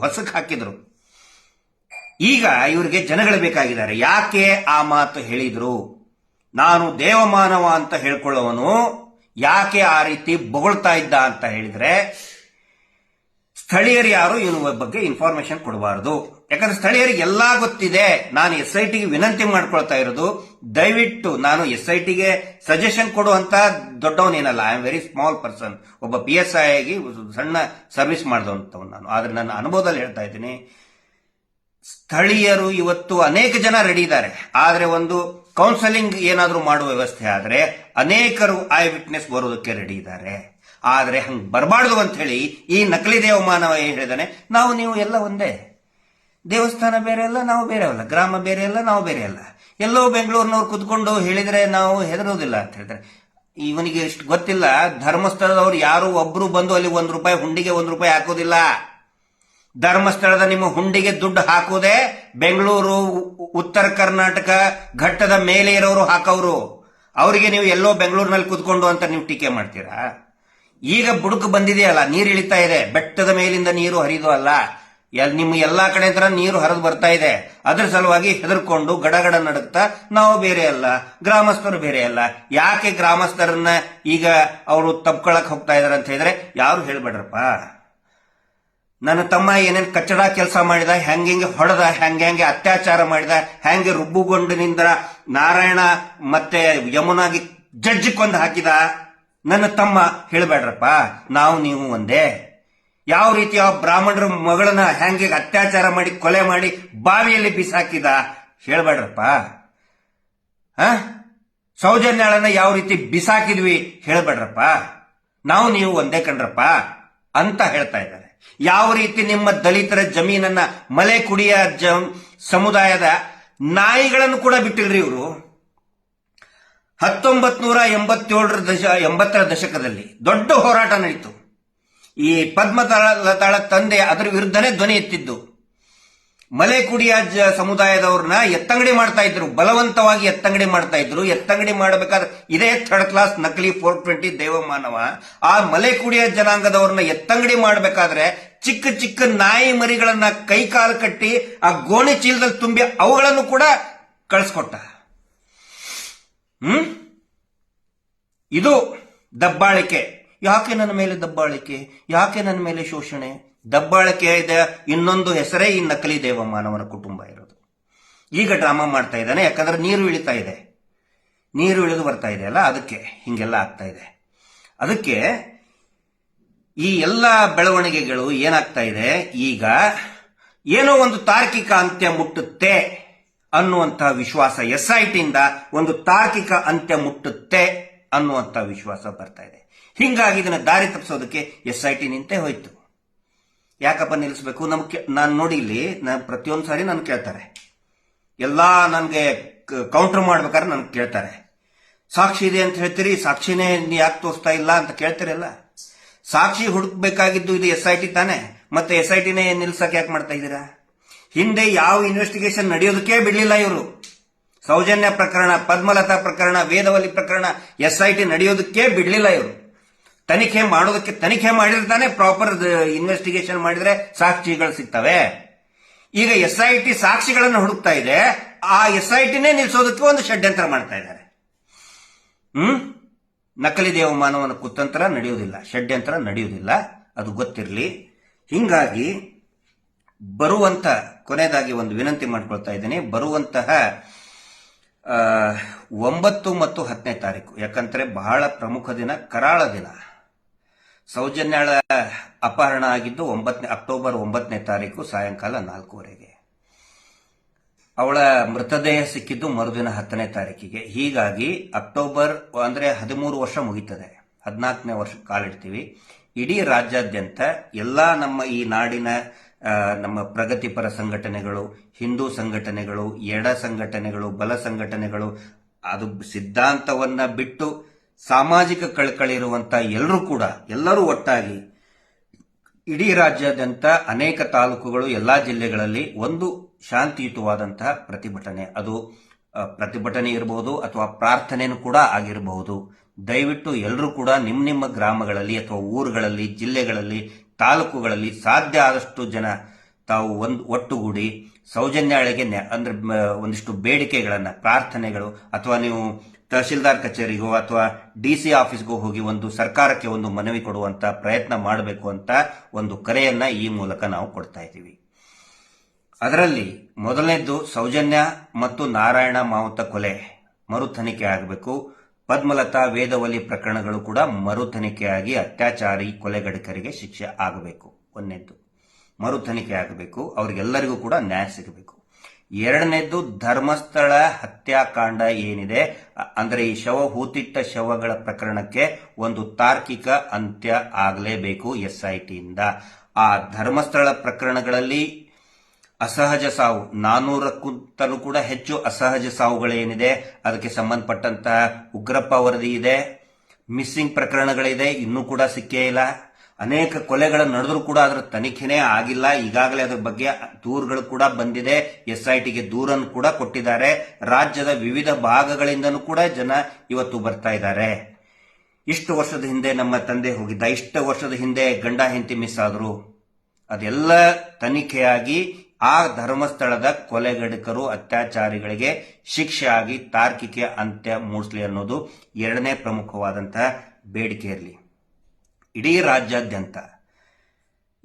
ಹೊಸಕ್ ಹಾಕಿದ್ರು. ಈಗ ಇವರಿಗೆ ಜನಗಳು ಬೇಕಾಗಿದ್ದಾರೆ. ಯಾಕೆ ಆ ಮಾತು ಹೇಳಿದ್ರು? ನಾನು ದೇವಮಾನವ ಅಂತ ಹೇಳ್ಕೊಳ್ಳೋವನು ಯಾಕೆ ಆ ರೀತಿ ಬೊಗಳ್ತಾ ಇದ್ದ ಅಂತ ಹೇಳಿದ್ರೆ, ಸ್ಥಳೀಯರು ಯಾರು ಇವನ ಬಗ್ಗೆ ಇನ್ಫಾರ್ಮೇಶನ್ ಕೊಡಬಾರದು. ಯಾಕಂದ್ರೆ ಸ್ಥಳೀಯರಿಗೆ ಎಲ್ಲಾ ಗೊತ್ತಿದೆ. ನಾನು SITಗೆ ವಿನಂತಿ ಮಾಡ್ಕೊಳ್ತಾ ಇರೋದು, ದಯವಿಟ್ಟು ನಾನು SITಗೆ ಸಜೆಷನ್ ಕೊಡುವಂತ ದೊಡ್ಡವನೇನಲ್ಲ. I am very small person. ಒಬ್ಬ PSI ಆಗಿ ಸಣ್ಣ ಸರ್ವಿಸ್ ಮಾಡಿದವಂತವ್ ನಾನು. ಆದ್ರೆ ನನ್ನ ಅನುಭವದಲ್ಲಿ ಹೇಳ್ತಾ ಇದ್ದೀನಿ, ಸ್ಥಳೀಯರು ಇವತ್ತು ಅನೇಕ ಜನ ರೆಡಿ ಇದ್ದಾರೆ. ಆದ್ರೆ ಒಂದು ಕೌನ್ಸೆಲಿಂಗ್ ಏನಾದ್ರೂ ಮಾಡುವ ವ್ಯವಸ್ಥೆ ಆದ್ರೆ ಅನೇಕರು ಐ ವಿಟ್ನೆಸ್ ಬರೋದಕ್ಕೆ ರೆಡಿ ಇದ್ದಾರೆ. ಆದ್ರೆ ಹಂಗ್ ಬರಬಾರ್ದು ಅಂತ ಹೇಳಿ ಈ ನಕಲಿ ದೇವಮಾನವ ಏನ್ ಹೇಳಿದಾನೆ, ನಾವು ನೀವು ಎಲ್ಲ ಒಂದೇ, ದೇವಸ್ಥಾನ ಬೇರೆ ಅಲ್ಲ, ನಾವು ಬೇರೆ ಅಲ್ಲ, ಗ್ರಾಮ ಬೇರೆ ಅಲ್ಲ, ನಾವು ಬೇರೆ ಅಲ್ಲ, ಎಲ್ಲೋ ಬೆಂಗಳೂರಿನವ್ರು ಕುತ್ಕೊಂಡು ಹೇಳಿದ್ರೆ ನಾವು ಹೆದರೋದಿಲ್ಲ ಅಂತ ಹೇಳ್ತಾರೆ. ಇವನಿಗೆ ಇಷ್ಟು ಗೊತ್ತಿಲ್ಲ, ಧರ್ಮಸ್ಥಳದವ್ರು ಯಾರು ಒಬ್ರು ಬಂದು ಅಲ್ಲಿ ₹1 ಹುಂಡಿಗೆ ₹1 ಹಾಕೋದಿಲ್ಲ. ಧರ್ಮಸ್ಥಳದ ನಿಮ್ಮ ಹುಂಡಿಗೆ ದುಡ್ಡು ಹಾಕೋದೇ ಬೆಂಗಳೂರು, ಉತ್ತರ ಕರ್ನಾಟಕ ಘಟ್ಟದ ಮೇಲೆ ಇರೋರು ಹಾಕೋರು. ಅವರಿಗೆ ನೀವು ಎಲ್ಲೋ ಬೆಂಗಳೂರಿನಲ್ಲಿ ಕುತ್ಕೊಂಡು ಅಂತ ನೀವು ಟೀಕೆ ಮಾಡ್ತೀರಾ? ಈಗ ಬುಡುಕು ಬಂದಿದೆಯಲ್ಲ, ನೀರು ಇಳಿತಾ ಇದೆ, ಬೆಟ್ಟದ ಮೇಲಿಂದ ನೀರು ಹರಿದು ಅಲ್ಲ, ನಿಮ್ಮ ಎಲ್ಲಾ ಕಡೆ ಹತ್ರ ನೀರು ಹರಿದು ಬರ್ತಾ ಇದೆ. ಅದ್ರ ಸಲುವಾಗಿ ಹೆದರ್ಕೊಂಡು ಗಡಗಡ ನಡುತ್ತಾ ನಾವು ಬೇರೆ ಅಲ್ಲ, ಗ್ರಾಮಸ್ಥರು ಬೇರೆ ಅಲ್ಲ. ಯಾಕೆ ಗ್ರಾಮಸ್ಥರನ್ನ ಈಗ ಅವರು ತಪ್ಕೊಳಕ್ ಹೋಗ್ತಾ ಇದಾರೆ ಅಂತ ಹೇಳಿದ್ರೆ, ಯಾರು ಹೇಳ್ಬೇಡ್ರಪ್ಪ. ನನ್ನ ತಮ್ಮ ಏನೇನ್ ಕಚ್ಚಡ ಕೆಲಸ ಮಾಡಿದ, ಹೆಂಗೆ ಹೊಡೆದ, ಹೆಂಗೆ ಅತ್ಯಾಚಾರ ಮಾಡಿದ, ಹೆಂಗೆ ರುಬ್ಬುಗೊಂಡಿನಿಂದ ನಾರಾಯಣ ಮತ್ತೆ ಯಮುನಾಗಿ ಜಡ್ಜ್ ಕೊಂದು ಹಾಕಿದ, ನನ್ನ ತಮ್ಮ ಹೇಳ್ಬೇಡ್ರಪ್ಪ. ನಾವು ನೀವು ಒಂದೇ. ಯಾವ ರೀತಿ ಆ ಬ್ರಾಹ್ಮಣರ ಮಗಳನ್ನ ಹೆಂಗೆ ಅತ್ಯಾಚಾರ ಮಾಡಿ ಕೊಲೆ ಮಾಡಿ ಬಾವಿಯಲ್ಲಿ ಬಿಸಾಕಿದ ಹೇಳ್ಬೇಡ್ರಪ್ಪ. ಸೌಜನ್ಯಾಳನ್ನ ಯಾವ ರೀತಿ ಬಿಸಾಕಿದ್ವಿ ಹೇಳ್ಬೇಡ್ರಪ್ಪ. ನಾವು ನೀವು ಒಂದೇ ಕಣ್ರಪ್ಪ ಅಂತ ಹೇಳ್ತಾ ಇದ್ದಾರೆ. ಯಾವ ರೀತಿ ನಿಮ್ಮ ದಲಿತರ ಜಮೀನನ್ನ ಮಲೆ ಕುಡಿಯ ಸಮುದಾಯದ ನಾಯಿಗಳನ್ನು ಕೂಡ ಬಿಟ್ಟಿಲ್ರಿ ಇವರು. 1987 ದಶಕದಲ್ಲಿ ದೊಡ್ಡ ಹೋರಾಟ ನಡೀತು. ಈ ಪದ್ಮಲತಾಳ ತಂದೆ ಅದರ ವಿರುದ್ಧನೇ ಧ್ವನಿ ಎತ್ತಿದ್ದು. ಮಲೆ ಕುಡಿಯ ಸಮುದಾಯದವ್ರನ್ನ ಎತ್ತಂಗಡಿ ಮಾಡ್ತಾ ಇದ್ರು, ಬಲವಂತವಾಗಿ ಎತ್ತಂಗಡಿ ಮಾಡ್ತಾ ಇದ್ರು. ಎತ್ತಂಗಡಿ ಮಾಡಬೇಕಾದ್ರೆ ಇದೇ ಥರ್ಡ್ ಕ್ಲಾಸ್ ನಕಲಿ 420 ದೇವಮಾನವ ಆ ಮಲೆ ಕುಡಿಯ ಜನಾಂಗದವ್ರನ್ನ ಎತ್ತಂಗಡಿ ಮಾಡಬೇಕಾದ್ರೆ ಚಿಕ್ಕ ಚಿಕ್ಕ ನಾಯಿ ಮರಿಗಳನ್ನ ಕೈ ಕಾಲು ಕಟ್ಟಿ ಆ ಗೋಣಿ ಚೀಲದಲ್ಲಿ ತುಂಬಿ ಅವುಗಳನ್ನು ಕೂಡ ಕಳಿಸ್ಕೊಟ್ಟ. ಇದು ದಬ್ಬಾಳಿಕೆ. ಯಾಕೆ ನನ್ನ ಮೇಲೆ ದಬ್ಬಾಳಿಕೆ? ಯಾಕೆ ನನ್ನ ಮೇಲೆ ಶೋಷಣೆ? ದಬ್ಬಾಳಿಕೆ ಇದೆ. ಇನ್ನೊಂದು ಹೆಸರೇ ಈ ನಕಲಿ ದೇವಮಾನವನ ಕುಟುಂಬ ಇರೋದು. ಈಗ ಡ್ರಾಮಾ ಮಾಡ್ತಾ ಇದ್ದಾನೆ. ಯಾಕಂದ್ರೆ ನೀರು ಇಳಿತಾ ಇದೆ, ನೀರು ಇಳಿದು ಬರ್ತಾ ಇದೆ ಅಲ್ಲ, ಅದಕ್ಕೆ ಹಿಂಗೆಲ್ಲ ಆಗ್ತಾ ಇದೆ. ಅದಕ್ಕೆ ಈ ಎಲ್ಲ ಬೆಳವಣಿಗೆಗಳು ಏನಾಗ್ತಾ ಇದೆ, ಈಗ ಏನೋ ಒಂದು ತಾರ್ಕಿಕ ಅಂತ್ಯ ಮುಟ್ಟುತ್ತೆ ಅನ್ನುವಂತಹ ವಿಶ್ವಾಸ SITಯಿಂದ ಒಂದು ತಾರ್ಕಿಕ ಅಂತ್ಯ ಮುಟ್ಟುತ್ತೆ ಅನ್ನುವಂಥ ವಿಶ್ವಾಸ ಬರ್ತಾ ಇದೆ. ಹಿಂಗಾಗಿ ಇದನ್ನ ದಾರಿ ತಪ್ಪಿಸೋದಕ್ಕೆ SIT ನಿಂತೇ ಹೋಯ್ತು. ಯಾಕಪ್ಪ ನಿಲ್ಲಿಸಬೇಕು? ನಾನು ನೋಡಿ ಇಲ್ಲಿ ಪ್ರತಿಯೊಂದು ಸಾರಿ ನನ್ ಕೇಳ್ತಾರೆ, ಎಲ್ಲಾ ನನ್ಗೆ ಕೌಂಟರ್ ಮಾಡ್ಬೇಕಾದ್ರೆ ನನ್ ಕೇಳ್ತಾರೆ, ಸಾಕ್ಷಿ ಇದೆ ಅಂತ ಹೇಳ್ತೀರಿ, ಸಾಕ್ಷಿನೇ ಯಾಕೆ ತೋರಿಸ್ತಾ ಇಲ್ಲ ಅಂತ ಕೇಳ್ತೀರಲ್ಲ. ಸಾಕ್ಷಿ ಹುಡುಕ್ಬೇಕಾಗಿದ್ದು ಇದು SIT ತಾನೆ, ಮತ್ತೆ SITನೇ ನಿಲ್ಸಕ್ ಯಾಕೆ ಮಾಡ್ತಾ ಇದ್ದೀರಾ? ಹಿಂದೆ ಯಾವ ಇನ್ವೆಸ್ಟಿಗೇಷನ್ ನಡೆಯೋದಕ್ಕೆ ಬಿಡ್ಲಿಲ್ಲ ಇವರು. ಸೌಜನ್ಯ ಪ್ರಕರಣ, ಪದ್ಮಲತಾ ಪ್ರಕರಣ, ವೇದವಲ್ಲಿ ಪ್ರಕರಣ SIT ನಡೆಯೋದಕ್ಕೆ ಬಿಡ್ಲಿಲ್ಲ ಇವರು. ತನಿಖೆ ಮಾಡಿರ್ತಾನೆ, ಪ್ರಾಪರ್ ಇನ್ವೆಸ್ಟಿಗೇಷನ್ ಮಾಡಿದ್ರೆ ಸಾಕ್ಷಿಗಳು ಸಿಗ್ತವೆ. ಈಗ SIT ಸಾಕ್ಷಿಗಳನ್ನು ಹುಡುಕ್ತಾ ಇದೆ, ಆ SITನೇ ನಿಲ್ಸೋದಕ್ಕೆ ಒಂದು ಷಡ್ಯಂತ್ರ ಮಾಡ್ತಾ ಇದ್ದಾರೆ. ನಕಲಿ ದೇವಮಾನವನ ಕುತಂತ್ರ ನಡೆಯುವುದಿಲ್ಲ, ಷಡ್ಯಂತ್ರ ನಡೆಯುವುದಿಲ್ಲ, ಅದು ಗೊತ್ತಿರಲಿ. ಹಿಂಗಾಗಿ ಕೊನೆಯದಾಗಿ ಒಂದು ವಿನಂತಿ ಮಾಡ್ಕೊಳ್ತಾ ಇದ್ದೇನೆ. ಬರುವಂತಹ 9 ಮತ್ತು 10ನೇ ತಾರೀಕು, ಯಾಕಂದ್ರೆ ಬಹಳ ಪ್ರಮುಖ ದಿನ, ಕರಾಳ ದಿನ. ಸೌಜನ್ಯಾಳ ಅಪಹರಣ ಆಗಿದ್ದು ಅಕ್ಟೋಬರ್ 9ನೇ ತಾರೀಕು ಸಾಯಂಕಾಲ 4:15. ಅವಳ ಮೃತದೇಹ ಸಿಕ್ಕಿದ್ದು ಮರುದಿನ 10ನೇ ತಾರೀಕಿಗೆ. ಹೀಗಾಗಿ ಅಕ್ಟೋಬರ್ ಅಂದ್ರೆ 13 ವರ್ಷ ಮುಗಿತದೆ, 14ನೇ ವರ್ಷ ಕಾಲಿಡ್ತೀವಿ. ಇಡೀ ರಾಜ್ಯಾದ್ಯಂತ ಎಲ್ಲಾ ನಮ್ಮ ಈ ನಾಡಿನ ನಮ್ಮ ಪ್ರಗತಿಪರ ಸಂಘಟನೆಗಳು, ಹಿಂದೂ ಸಂಘಟನೆಗಳು, ಎಡ ಸಂಘಟನೆಗಳು, ಬಲ ಸಂಘಟನೆಗಳು, ಅದು ಸಿದ್ಧಾಂತವನ್ನ ಬಿಟ್ಟು ಸಾಮಾಜಿಕ ಕಳಕಳಿರುವಂತ ಎಲ್ಲರೂ ಒಟ್ಟಾಗಿ ಇಡೀ ರಾಜ್ಯಾದ್ಯಂತ ಅನೇಕ ತಾಲೂಕುಗಳು, ಎಲ್ಲಾ ಜಿಲ್ಲೆಗಳಲ್ಲಿ ಒಂದು ಶಾಂತಿಯುತವಾದಂತಹ ಪ್ರತಿಭಟನೆ, ಅದು ಪ್ರತಿಭಟನೆ ಇರಬಹುದು ಅಥವಾ ಪ್ರಾರ್ಥನೆನೂ ಕೂಡ ಆಗಿರಬಹುದು. ದಯವಿಟ್ಟು ಎಲ್ಲರೂ ಕೂಡ ನಿಮ್ಮ ಗ್ರಾಮಗಳಲ್ಲಿ ಅಥವಾ ಊರುಗಳಲ್ಲಿ, ಜಿಲ್ಲೆಗಳಲ್ಲಿ, ತಾಲೂಕುಗಳಲ್ಲಿ ಸಾಧ್ಯ ಆದಷ್ಟು ಜನ ತಾವು ಒಟ್ಟುಗೂಡಿ ಸೌಜನ್ಯಾಳಿಗೆ ಅಂದ್ರೆ ಒಂದಿಷ್ಟು ಬೇಡಿಕೆಗಳನ್ನ, ಪ್ರಾರ್ಥನೆಗಳು, ಅಥವಾ ನೀವು ತಹಶೀಲ್ದಾರ್ ಕಚೇರಿಗೋ ಅಥವಾ DC ಆಫೀಸ್ಗೋ ಹೋಗಿ ಒಂದು ಸರ್ಕಾರಕ್ಕೆ ಒಂದು ಮನವಿ ಕೊಡುವಂತ ಪ್ರಯತ್ನ ಮಾಡಬೇಕು ಅಂತ ಒಂದು ಕರೆಯನ್ನ ಈ ಮೂಲಕ ನಾವು ಕೊಡ್ತಾ ಇದ್ದೀವಿ. ಅದರಲ್ಲಿ ಮೊದಲನೇದ್ದು ಸೌಜನ್ಯ ಮತ್ತು ನಾರಾಯಣ ಮಾವುತ ಕೊಲೆ ಮರು ತನಿಖೆ ಆಗಬೇಕು. ಪದ್ಮಲತಾ, ವೇದವಲಿ ಪ್ರಕರಣಗಳು ಕೂಡ ಮರು ತನಿಖೆಯಾಗಿ ಅತ್ಯಾಚಾರಿ ಕೊಲೆಗಡಕರಿಗೆ ಶಿಕ್ಷೆ ಆಗಬೇಕು. ಒಂದನೇದ್ದು ಮರು ತನಿಖೆ ಆಗಬೇಕು, ಅವರಿಗೆಲ್ಲರಿಗೂ ಕೂಡ ನ್ಯಾಯ ಸಿಗಬೇಕು. ಎರಡನೇದ್ದು ಧರ್ಮಸ್ಥಳ ಹತ್ಯಾಕಾಂಡ ಏನಿದೆ, ಅಂದ್ರೆ ಈ ಹೂತಿಟ್ಟ ಶವಗಳ ಪ್ರಕರಣಕ್ಕೆ ಒಂದು ತಾರ್ಕಿಕ ಅಂತ್ಯ ಆಗಲೇಬೇಕು SIT ಇಂದ. ಆ ಧರ್ಮಸ್ಥಳ ಪ್ರಕರಣಗಳಲ್ಲಿ ಅಸಹಜ ಸಾವು 400ಕ್ಕಿಂತಲೂ ಕೂಡ ಹೆಚ್ಚು ಅಸಹಜ ಸಾವುಗಳೇನಿದೆ ಅದಕ್ಕೆ ಸಂಬಂಧಪಟ್ಟಂತಹ ಉಗ್ರಪ್ಪ ವರದಿ ಇದೆ, ಮಿಸ್ಸಿಂಗ್ ಪ್ರಕರಣಗಳಿದೆ, ಇನ್ನೂ ಕೂಡ ಸಿಕ್ಕೇ ಇಲ್ಲ. ಅನೇಕ ಕೊಲೆಗಳು ನಡೆದರೂ ಕೂಡ ಅದರ ತನಿಖೆನೇ ಆಗಿಲ್ಲ. ಈಗಾಗಲೇ ಅದರ ಬಗ್ಗೆ ದೂರುಗಳು ಕೂಡ ಬಂದಿದೆ, SITಗೆ ದೂರನ್ನು ಕೂಡ ಕೊಟ್ಟಿದ್ದಾರೆ. ರಾಜ್ಯದ ವಿವಿಧ ಭಾಗಗಳಿಂದನೂ ಕೂಡ ಜನ ಇವತ್ತು ಬರ್ತಾ ಇದ್ದಾರೆ. ಇಷ್ಟು ವರ್ಷದ ಹಿಂದೆ ನಮ್ಮ ತಂದೆ ಹೋಗಿದ್ದ, ಇಷ್ಟು ವರ್ಷದ ಹಿಂದೆ ಗಂಡ ಹೆಂಡತಿ ಮಿಸ್ ಆದ್ರು, ಅದೆಲ್ಲ ತನಿಖೆಯಾಗಿ ಆ ಧರ್ಮಸ್ಥಳದ ಕೊಲೆಗಡಕರು, ಅತ್ಯಾಚಾರಿಗಳಿಗೆ ಶಿಕ್ಷೆ ಆಗಿ ತಾರ್ಕಿಕ ಅಂತ್ಯ ಮೂಡಿಸಲಿ ಅನ್ನೋದು ಎರಡನೇ ಪ್ರಮುಖವಾದಂತಹ ಬೇಡಿಕೆ ಇರಲಿ. ಇಡೀ ರಾಜ್ಯಾದ್ಯಂತ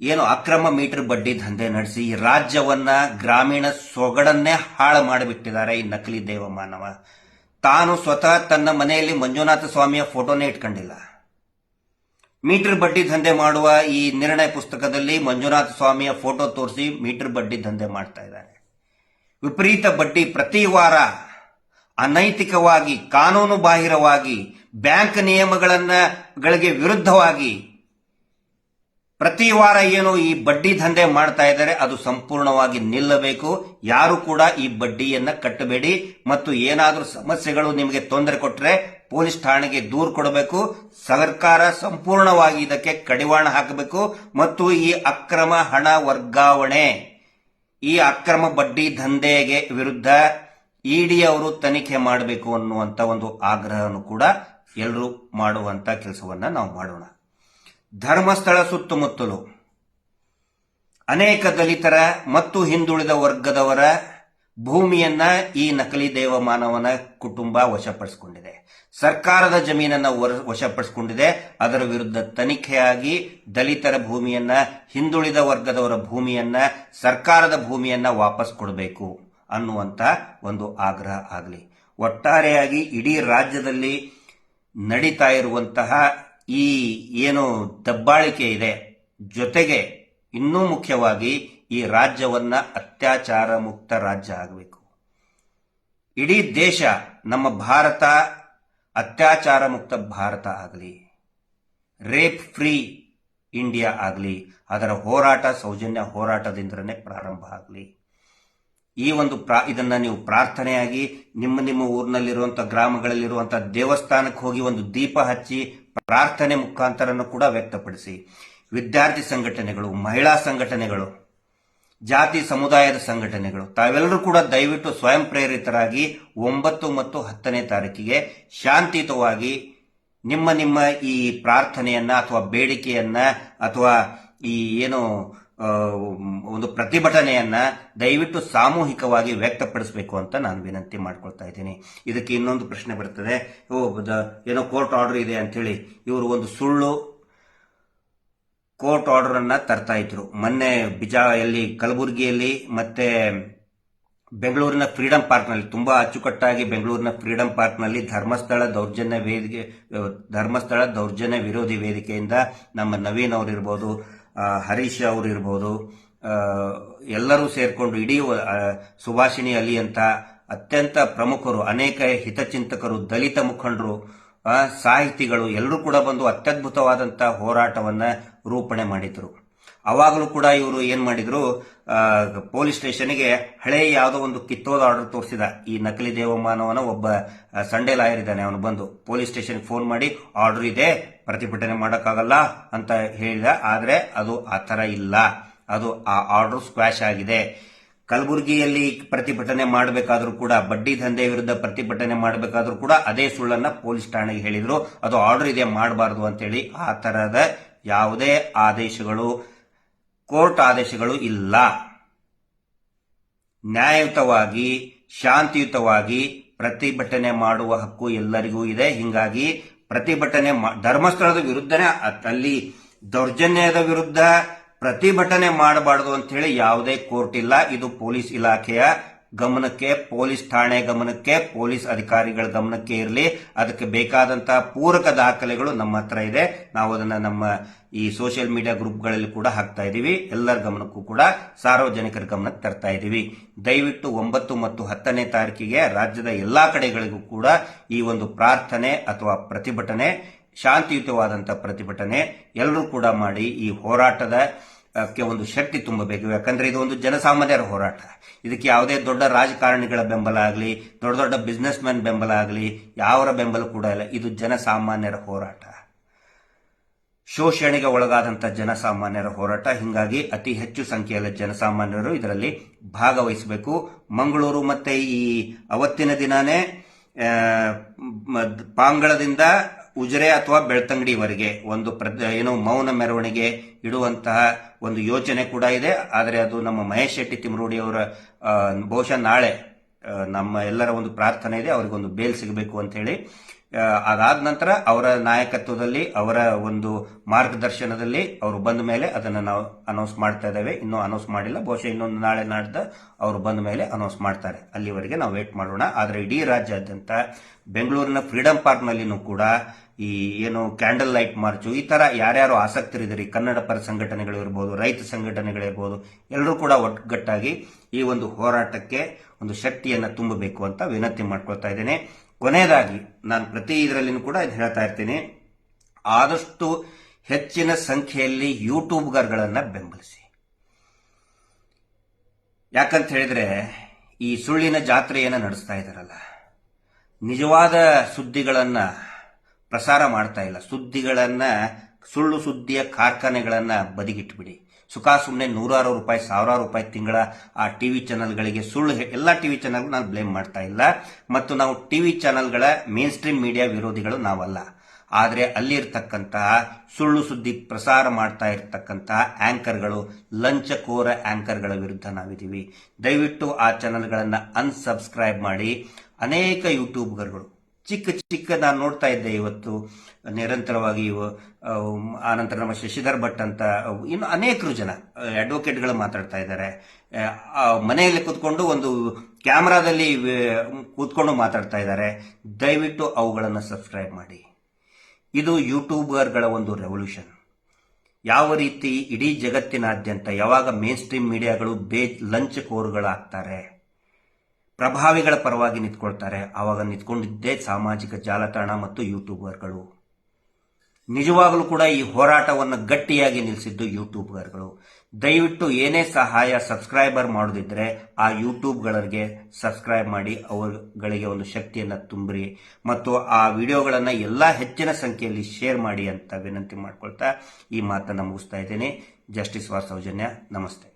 ಏನು ಅಕ್ರಮ ಮೀಟರ್ ಬಡ್ಡಿ ದಂಧೆ ನಡೆಸಿ ಈ ರಾಜ್ಯವನ್ನ, ಗ್ರಾಮೀಣ ಸೊಗಡನ್ನೇ ಹಾಳು ಮಾಡಿಬಿಟ್ಟಿದ್ದಾರೆ ಈ ನಕಲಿ ದೇವಮಾನವ. ತಾನು ಸ್ವತಃ ತನ್ನ ಮನೆಯಲ್ಲಿ ಮಂಜುನಾಥ ಸ್ವಾಮಿಯ ಫೋಟೋನೇ ಇಟ್ಕೊಂಡಿಲ್ಲ. ಮೀಟರ್ ಬಡ್ಡಿ ದಂಧೆ ಮಾಡುವ ಈ ನಿರ್ಣಯ ಪುಸ್ತಕದಲ್ಲಿ ಮಂಜುನಾಥ ಸ್ವಾಮಿಯ ಫೋಟೋ ತೋರಿಸಿ ಮೀಟರ್ ಬಡ್ಡಿ ದಂಧೆ ಮಾಡ್ತಾ ಇದ್ದಾರೆ. ವಿಪರೀತ ಬಡ್ಡಿ ಪ್ರತಿ ವಾರ ಅನೈತಿಕವಾಗಿ, ಕಾನೂನು ಬಾಹಿರವಾಗಿ, ಬ್ಯಾಂಕ್ ನಿಯಮಗಳಿಗೆ ವಿರುದ್ಧವಾಗಿ ಪ್ರತಿ ವಾರ ಏನು ಈ ಬಡ್ಡಿ ದಂಧೆ ಮಾಡ್ತಾ ಇದ್ದಾರೆ ಅದು ಸಂಪೂರ್ಣವಾಗಿ ನಿಲ್ಲಬೇಕು. ಯಾರು ಕೂಡ ಈ ಬಡ್ಡಿಯನ್ನ ಕಟ್ಟಬೇಡಿ. ಮತ್ತು ಏನಾದರೂ ಸಮಸ್ಯೆಗಳು ನಿಮಗೆ ತೊಂದರೆ ಕೊಟ್ಟರೆ ಪೊಲೀಸ್ ಠಾಣೆಗೆ ದೂರು ಕೊಡಬೇಕು. ಸರ್ಕಾರ ಸಂಪೂರ್ಣವಾಗಿ ಇದಕ್ಕೆ ಕಡಿವಾಣ ಹಾಕಬೇಕು. ಮತ್ತು ಈ ಅಕ್ರಮ ಹಣ ವರ್ಗಾವಣೆ, ಈ ಅಕ್ರಮ ಬಡ್ಡಿ ದಂಧೆಗೆ ವಿರುದ್ಧ ED ಅವರು ತನಿಖೆ ಮಾಡಬೇಕು ಅನ್ನುವಂತ ಒಂದು ಆಗ್ರಹವನ್ನು ಕೂಡ ಎಲ್ಲರೂ ಮಾಡುವಂತ ಕೆಲಸವನ್ನ ನಾವು ಮಾಡೋಣ. ಧರ್ಮಸ್ಥಳ ಸುತ್ತಮುತ್ತಲು ಅನೇಕ ದಲಿತರ ಮತ್ತು ಹಿಂದುಳಿದ ವರ್ಗದವರ ಭೂಮಿಯನ್ನ ಈ ನಕಲಿ ದೇವಮಾನವನ ಕುಟುಂಬ ವಶಪಡಿಸಿಕೊಂಡಿದೆ. ಸರ್ಕಾರದ ಜಮೀನನ್ನ ವಶಪಡಿಸಿಕೊಂಡಿದೆ. ಅದರ ವಿರುದ್ಧ ತನಿಖೆಯಾಗಿ ದಲಿತರ ಭೂಮಿಯನ್ನ, ಹಿಂದುಳಿದ ವರ್ಗದವರ ಭೂಮಿಯನ್ನ, ಸರ್ಕಾರದ ಭೂಮಿಯನ್ನ ವಾಪಸ್ ಕೊಡಬೇಕು ಅನ್ನುವಂತ ಒಂದು ಆಗ್ರಹ ಆಗಲಿ. ಒಟ್ಟಾರೆಯಾಗಿ ಇಡೀ ರಾಜ್ಯದಲ್ಲಿ ನಡೀತಾ ಇರುವಂತಹ ಈ ಏನು ದಬ್ಬಾಳಿಕೆ ಇದೆ, ಜೊತೆಗೆ ಇನ್ನೂ ಮುಖ್ಯವಾಗಿ ಈ ರಾಜ್ಯವನ್ನ ಅತ್ಯಾಚಾರ ಮುಕ್ತ ರಾಜ್ಯ ಆಗಬೇಕು. ಇಡೀ ದೇಶ, ನಮ್ಮ ಭಾರತ ಅತ್ಯಾಚಾರ ಮುಕ್ತ ಭಾರತ ಆಗಲಿ, ರೇಪ್ ಫ್ರೀ ಇಂಡಿಯಾ ಆಗಲಿ. ಅದರ ಹೋರಾಟ ಸೌಜನ್ಯ ಹೋರಾಟದಿಂದಲೇ ಪ್ರಾರಂಭ ಆಗಲಿ. ಈ ಒಂದು ಇದನ್ನ ನೀವು ಪ್ರಾರ್ಥನೆಯಾಗಿ ನಿಮ್ಮ ಊರಿನಲ್ಲಿರುವಂತಹ, ಗ್ರಾಮಗಳಲ್ಲಿರುವಂತಹ ದೇವಸ್ಥಾನಕ್ಕೆ ಹೋಗಿ ಒಂದು ದೀಪ ಹಚ್ಚಿ ಪ್ರಾರ್ಥನೆ ಮುಖಾಂತರನ್ನು ಕೂಡ ವ್ಯಕ್ತಪಡಿಸಿ. ವಿದ್ಯಾರ್ಥಿ ಸಂಘಟನೆಗಳು, ಮಹಿಳಾ ಸಂಘಟನೆಗಳು, ಜಾತಿ ಸಮುದಾಯದ ಸಂಘಟನೆಗಳು ತಾವೆಲ್ಲರೂ ಕೂಡ ದಯವಿಟ್ಟು ಸ್ವಯಂ ಪ್ರೇರಿತರಾಗಿ 9 ಮತ್ತು 10ನೇ ತಾರೀಕಿಗೆ ಶಾಂತಿಯುತವಾಗಿ ನಿಮ್ಮ ಈ ಪ್ರಾರ್ಥನೆಯನ್ನ ಅಥವಾ ಬೇಡಿಕೆಯನ್ನ ಅಥವಾ ಈ ಏನು ಒಂದು ಪ್ರತಿಭಟನೆಯನ್ನ ದಯವಿಟ್ಟು ಸಾಮೂಹಿಕವಾಗಿ ವ್ಯಕ್ತಪಡಿಸಬೇಕು ಅಂತ ನಾನು ವಿನಂತಿ ಮಾಡ್ಕೊಳ್ತಾ ಇದ್ದೀನಿ. ಇದಕ್ಕೆ ಇನ್ನೊಂದು ಪ್ರಶ್ನೆ ಬರ್ತದೆ, ಏನೋ ಕೋರ್ಟ್ ಆರ್ಡರ್ ಇದೆ ಅಂತ ಹೇಳಿ ಇವರು ಒಂದು ಸುಳ್ಳು ಕೋರ್ಟ್ ಆರ್ಡರ್ ಅನ್ನ ತರ್ತಾ ಇದ್ರು. ಮೊನ್ನೆ ಕಲಬುರಗಿಯಲ್ಲಿ ಮತ್ತೆ ಬೆಂಗಳೂರಿನ ಫ್ರೀಡಂ ಪಾರ್ಕ್ನಲ್ಲಿ, ತುಂಬಾ ಅಚ್ಚುಕಟ್ಟಾಗಿ ಬೆಂಗಳೂರಿನ ಫ್ರೀಡಂ ಪಾರ್ಕ್ನಲ್ಲಿ ಧರ್ಮಸ್ಥಳ ದೌರ್ಜನ್ಯ ವಿರೋಧಿ ವೇದಿಕೆಯಿಂದ ನಮ್ಮ ನವೀನ್ ಅವರಿರ್ಬೋದು, ಹರೀಶ್ ಅವರು ಇರ್ಬೋದು, ಎಲ್ಲರೂ ಸೇರ್ಕೊಂಡು ಇಡೀ ಸುಭಾಷಿಣಿ ಅಲಿ ಅಂತ ಅತ್ಯಂತ ಪ್ರಮುಖರು, ಅನೇಕ ಹಿತಚಿಂತಕರು, ದಲಿತ ಮುಖಂಡರು, ಸಾಹಿತಿಗಳು ಎಲ್ಲರೂ ಕೂಡ ಬಂದು ಅತ್ಯದ್ಭುತವಾದಂತಹ ಹೋರಾಟವನ್ನ ರೂಪಣೆ ಮಾಡಿದ್ರು. ಅವಾಗಲೂ ಕೂಡ ಇವರು ಏನ್ ಮಾಡಿದ್ರು, ಪೊಲೀಸ್ ಸ್ಟೇಷನ್ಗೆ ಹಳೆ ಯಾವುದೋ ಒಂದು ಕಿತ್ತೋದ ಆರ್ಡರ್ ತೋರಿಸಿದ. ಈ ನಕಲಿ ದೇವಮಾನವನ ಒಬ್ಬ ಸಂಡೇ ಲಾಯರ್ ಇದ್ದಾನೆ, ಅವನು ಬಂದು ಪೊಲೀಸ್ ಸ್ಟೇಷನ್ ಫೋನ್ ಮಾಡಿ ಆರ್ಡರ್ ಇದೆ, ಪ್ರತಿಭಟನೆ ಮಾಡಕ್ಕಾಗಲ್ಲ ಅಂತ ಹೇಳಿದ. ಆದ್ರೆ ಅದು ಆ ತರ ಇಲ್ಲ, ಅದು ಆ ಆರ್ಡರ್ ಸ್ಕ್ವಾಶ್ ಆಗಿದೆ. ಕಲಬುರಗಿಯಲ್ಲಿ ಪ್ರತಿಭಟನೆ ಮಾಡಬೇಕಾದ್ರೂ ಕೂಡ, ಬಡ್ಡಿ ದಂಧೆ ವಿರುದ್ಧ ಪ್ರತಿಭಟನೆ ಮಾಡಬೇಕಾದ್ರೂ ಕೂಡ ಅದೇ ಸುಳ್ಳನ್ನ ಪೊಲೀಸ್ ಠಾಣೆಗೆ ಹೇಳಿದ್ರು, ಅದು ಆರ್ಡರ್ ಇದೆ ಮಾಡಬಾರ್ದು ಅಂತೇಳಿ. ಆ ತರಹದ ಯಾವುದೇ ಆದೇಶಗಳು, ಕೋರ್ಟ್ ಆದೇಶಗಳು ಇಲ್ಲ. ನ್ಯಾಯಯುತವಾಗಿ ಶಾಂತಿಯುತವಾಗಿ ಪ್ರತಿಭಟನೆ ಮಾಡುವ ಹಕ್ಕು ಎಲ್ಲರಿಗೂ ಇದೆ. ಹಿಂಗಾಗಿ ಪ್ರತಿಭಟನೆ ಧರ್ಮಸ್ಥಳದ ವಿರುದ್ಧನೇ, ಅಲ್ಲಿ ದೌರ್ಜನ್ಯದ ವಿರುದ್ಧ ಪ್ರತಿಭಟನೆ ಮಾಡಬಾರದು ಅಂತ ಹೇಳಿ ಯಾವುದೇ ಕೋರ್ಟ್ ಇಲ್ಲ. ಇದು ಪೊಲೀಸ್ ಇಲಾಖೆಯ ಗಮನಕ್ಕೆ, ಪೊಲೀಸ್ ಠಾಣೆ ಗಮನಕ್ಕೆ, ಪೊಲೀಸ್ ಅಧಿಕಾರಿಗಳ ಗಮನಕ್ಕೆ ಇರಲಿ. ಅದಕ್ಕೆ ಬೇಕಾದಂತಹ ಪೂರಕ ದಾಖಲೆಗಳು ನಮ್ಮ ಹತ್ರ ಇದೆ. ನಾವು ಅದನ್ನ ನಮ್ಮ ಈ ಸೋಷಿಯಲ್ ಮೀಡಿಯಾ ಗ್ರೂಪ್ಗಳಲ್ಲಿ ಕೂಡ ಹಾಕ್ತಾ ಇದೀವಿ. ಎಲ್ಲರ ಗಮನಕ್ಕೂ ಕೂಡ ಸಾರ್ವಜನಿಕರ ಗಮನಕ್ಕೆ ತರ್ತಾ ಇದೀವಿ. ದಯವಿಟ್ಟು 9 ಮತ್ತು 10ನೇ ತಾರೀಕಿಗೆ ರಾಜ್ಯದ ಎಲ್ಲಾ ಕಡೆಗಳಿಗೂ ಕೂಡ ಈ ಒಂದು ಪ್ರಾರ್ಥನೆ ಅಥವಾ ಪ್ರತಿಭಟನೆ, ಶಾಂತಿಯುತವಾದಂತಹ ಪ್ರತಿಭಟನೆ ಎಲ್ಲರೂ ಕೂಡ ಮಾಡಿ ಈ ಹೋರಾಟದ ಒಂದು ಶಕ್ತಿ ತುಂಬಬೇಕು. ಯಾಕಂದ್ರೆ ಇದು ಒಂದು ಜನಸಾಮಾನ್ಯರ ಹೋರಾಟ. ಇದಕ್ಕೆ ಯಾವುದೇ ದೊಡ್ಡ ರಾಜಕಾರಣಿಗಳ ಬೆಂಬಲ ಆಗಲಿ, ದೊಡ್ಡ ದೊಡ್ಡ ಬಿಸ್ನೆಸ್ ಮ್ಯಾನ್ ಬೆಂಬಲ ಆಗಲಿ, ಯಾವರ ಬೆಂಬಲ ಕೂಡ ಇಲ್ಲ. ಇದು ಜನಸಾಮಾನ್ಯರ ಹೋರಾಟ, ಶೋಷಣೆಗೆ ಒಳಗಾದಂತಹ ಜನಸಾಮಾನ್ಯರ ಹೋರಾಟ. ಹಿಂಗಾಗಿ ಅತಿ ಹೆಚ್ಚು ಸಂಖ್ಯೆಯಲ್ಲಿ ಜನಸಾಮಾನ್ಯರು ಇದರಲ್ಲಿ ಭಾಗವಹಿಸಬೇಕು. ಮಂಗಳೂರು ಮತ್ತೆ ಈ ಅವತ್ತಿನ ದಿನಾನೇ ಪಾಂಗಳದಿಂದ ಉಜಿರೆ ಅಥವಾ ಬೆಳ್ತಂಗಡಿವರೆಗೆ ಒಂದು ಮೌನ ಮೆರವಣಿಗೆ ಇಡುವಂತಹ ಒಂದು ಯೋಚನೆ ಕೂಡ ಇದೆ. ಆದರೆ ಅದು ನಮ್ಮ ಮಹೇಶ್ ಶೆಟ್ಟಿ ತಿಮರೋಡಿ ಅವರ ಬಹುಶಃ ನಾಳೆ ನಮ್ಮ ಎಲ್ಲರ ಒಂದು ಪ್ರಾರ್ಥನೆ ಇದೆ, ಅವರಿಗೊಂದು ಬೇಲ್ ಸಿಗಬೇಕು ಅಂತ ಹೇಳಿ. ಅದಾದ ನಂತರ ಅವರ ನಾಯಕತ್ವದಲ್ಲಿ, ಅವರ ಒಂದು ಮಾರ್ಗದರ್ಶನದಲ್ಲಿ ಅವರು ಬಂದ ಮೇಲೆ ಅದನ್ನು ನಾವು ಅನೌನ್ಸ್ ಮಾಡ್ತಾ ಇದ್ದೇವೆ. ಇನ್ನೂ ಅನೌನ್ಸ್ ಮಾಡಿಲ್ಲ, ಬಹುಶಃ ಇನ್ನೊಂದು ನಾಳೆ ನಾಡ್ದು ಅವರು ಬಂದ ಮೇಲೆ ಅನೌನ್ಸ್ ಮಾಡ್ತಾರೆ. ಅಲ್ಲಿವರೆಗೆ ನಾವು ವೇಟ್ ಮಾಡೋಣ. ಆದರೆ ಇಡೀ ರಾಜ್ಯಾದ್ಯಂತ ಬೆಂಗಳೂರಿನ ಫ್ರೀಡಂ ಪಾರ್ಕ್ ನಲ್ಲಿನೂ ಕೂಡ ಈ ಕ್ಯಾಂಡಲ್ ಲೈಟ್ ಮಾರ್ಚು, ಈ ತರ ಯಾರ್ಯಾರು ಆಸಕ್ತರಿದ್ದೀರಿ, ಕನ್ನಡ ಪರ ಸಂಘಟನೆಗಳು ಇರ್ಬೋದು, ರೈತ ಸಂಘಟನೆಗಳಿರ್ಬೋದು, ಎಲ್ಲರೂ ಕೂಡ ಒಗ್ಗಟ್ಟಾಗಿ ಈ ಒಂದು ಹೋರಾಟಕ್ಕೆ ಒಂದು ಶಕ್ತಿಯನ್ನ ತುಂಬಬೇಕು ಅಂತ ವಿನಂತಿ ಮಾಡ್ಕೊಳ್ತಾ ಇದ್ದೇನೆ. ಕೊನೆಯದಾಗಿ ನಾನು ಪ್ರತಿ ಇದರಲ್ಲಿನೂ ಕೂಡ ಹೇಳ್ತಾ ಇರ್ತೀನಿ, ಆದಷ್ಟು ಹೆಚ್ಚಿನ ಸಂಖ್ಯೆಯಲ್ಲಿ ಯೂಟ್ಯೂಬ್ಗರ್ಗಳನ್ನ ಬೆಂಬಲಿಸಿ. ಯಾಕಂತ ಹೇಳಿದ್ರೆ ಈ ಸುಳ್ಳಿನ ಜಾತ್ರೆಯನ್ನ ನಡೆಸ್ತಾ ಇದ್ದಾರಲ್ಲ, ನಿಜವಾದ ಸುದ್ದಿಗಳನ್ನ ಪ್ರಸಾರ ಮಾಡ್ತಾ ಇಲ್ಲ. ಸುಳ್ಳು ಸುದ್ದಿಯ ಕಾರ್ಖಾನೆಗಳನ್ನ ಬದಿಗಿಟ್ಬಿಡಿ. ಸುಮ್ಮನೆ ನೂರಾರು ರೂಪಾಯಿ, ಸಾವಿರಾರು ರೂಪಾಯಿ ತಿಂಗಳ ಆ ಟಿವಿ ಚಾನೆಲ್ಗಳಿಗೆ ಎಲ್ಲ ಟಿವಿ ಚಾನೆಲ್ ನಾನು ಬ್ಲೇಮ್ ಮಾಡ್ತಾ ಇಲ್ಲ. ಮತ್ತು ನಾವು ಟಿವಿ ಚಾನೆಲ್ಗಳ ಮೇನ್ ಸ್ಟ್ರೀಮ್ ಮೀಡಿಯಾ ವಿರೋಧಿಗಳು ನಾವಲ್ಲ. ಆದರೆ ಅಲ್ಲಿರ್ತಕ್ಕಂತಹ ಸುಳ್ಳು ಸುದ್ದಿ ಪ್ರಸಾರ ಮಾಡ್ತಾ ಇರ್ತಕ್ಕಂತಹ ಆಂಕರ್ಗಳು, ಲಂಚಕೋರ ಆಂಕರ್ಗಳ ವಿರುದ್ಧ ನಾವಿದ್ದೀವಿ. ದಯವಿಟ್ಟು ಆ ಚಾನೆಲ್ಗಳನ್ನ ಅನ್ಸಬ್ಸ್ಕ್ರೈಬ್ ಮಾಡಿ. ಅನೇಕ ಯೂಟ್ಯೂಬ್ಗರ್ಗಳು ಚಿಕ್ಕ ನಾನು ನೋಡ್ತಾ ಇದ್ದೆ ಇವತ್ತು ನಿರಂತರವಾಗಿ. ಆನಂತರ ನಮ್ಮ ಶಶಿಧರ್ ಭಟ್ ಅಂತ ಇನ್ನು ಅನೇಕರು ಜನ ಅಡ್ವೊಕೇಟ್ಗಳು ಮಾತಾಡ್ತಾ ಇದ್ದಾರೆ. ಮನೆಯಲ್ಲಿ ಕೂತ್ಕೊಂಡು ಒಂದು ಕ್ಯಾಮ್ರಾದಲ್ಲಿ ಕೂತ್ಕೊಂಡು ಮಾತಾಡ್ತಾ ಇದ್ದಾರೆ. ದಯವಿಟ್ಟು ಅವುಗಳನ್ನು ಸಬ್ಸ್ಕ್ರೈಬ್ ಮಾಡಿ. ಇದು ಯೂಟ್ಯೂಬರ್ಗಳ ಒಂದು ರೆವಲ್ಯೂಷನ್. ಯಾವ ರೀತಿ ಇಡೀ ಜಗತ್ತಿನಾದ್ಯಂತ ಯಾವಾಗ ಮೇನ್ ಸ್ಟ್ರೀಮ್ ಮೀಡಿಯಾಗಳು ಲಂಚಕೋರುಗಳಾಗ್ತಾರೆ, ಪ್ರಭಾವಿಗಳ ಪರವಾಗಿ ನಿಂತ್ಕೊಳ್ತಾರೆ, ಆವಾಗ ನಿಂತ್ಕೊಂಡಿದ್ದೇ ಸಾಮಾಜಿಕ ಜಾಲತಾಣ ಮತ್ತು ಯೂಟ್ಯೂಬರ್ಗಳು. ನಿಜವಾಗಲೂ ಕೂಡ ಈ ಹೋರಾಟವನ್ನು ಗಟ್ಟಿಯಾಗಿ ನಿಲ್ಲಿಸಿದ್ದು ಯೂಟ್ಯೂಬರ್ಗಳು. ದಯವಿಟ್ಟು ಏನೇ ಸಹಾಯ ಸಬ್ಸ್ಕ್ರೈಬರ್ ಮಾಡೋದಿದ್ರೆ ಆ ಯೂಟ್ಯೂಬ್ಗಳಿಗೆ ಸಬ್ಸ್ಕ್ರೈಬ್ ಮಾಡಿ, ಅವುಗಳಿಗೆ ಒಂದು ಶಕ್ತಿಯನ್ನು ತುಂಬ್ರಿ ಮತ್ತು ಆ ವಿಡಿಯೋಗಳನ್ನು ಎಲ್ಲ ಹೆಚ್ಚಿನ ಸಂಖ್ಯೆಯಲ್ಲಿ ಶೇರ್ ಮಾಡಿ ಅಂತ ವಿನಂತಿ ಮಾಡ್ಕೊಳ್ತಾ ಈ ಮಾತನ್ನು ಮುಗಿಸ್ತಾ ಇದ್ದೇನೆ. Justice for Soujanya. ನಮಸ್ತೆ.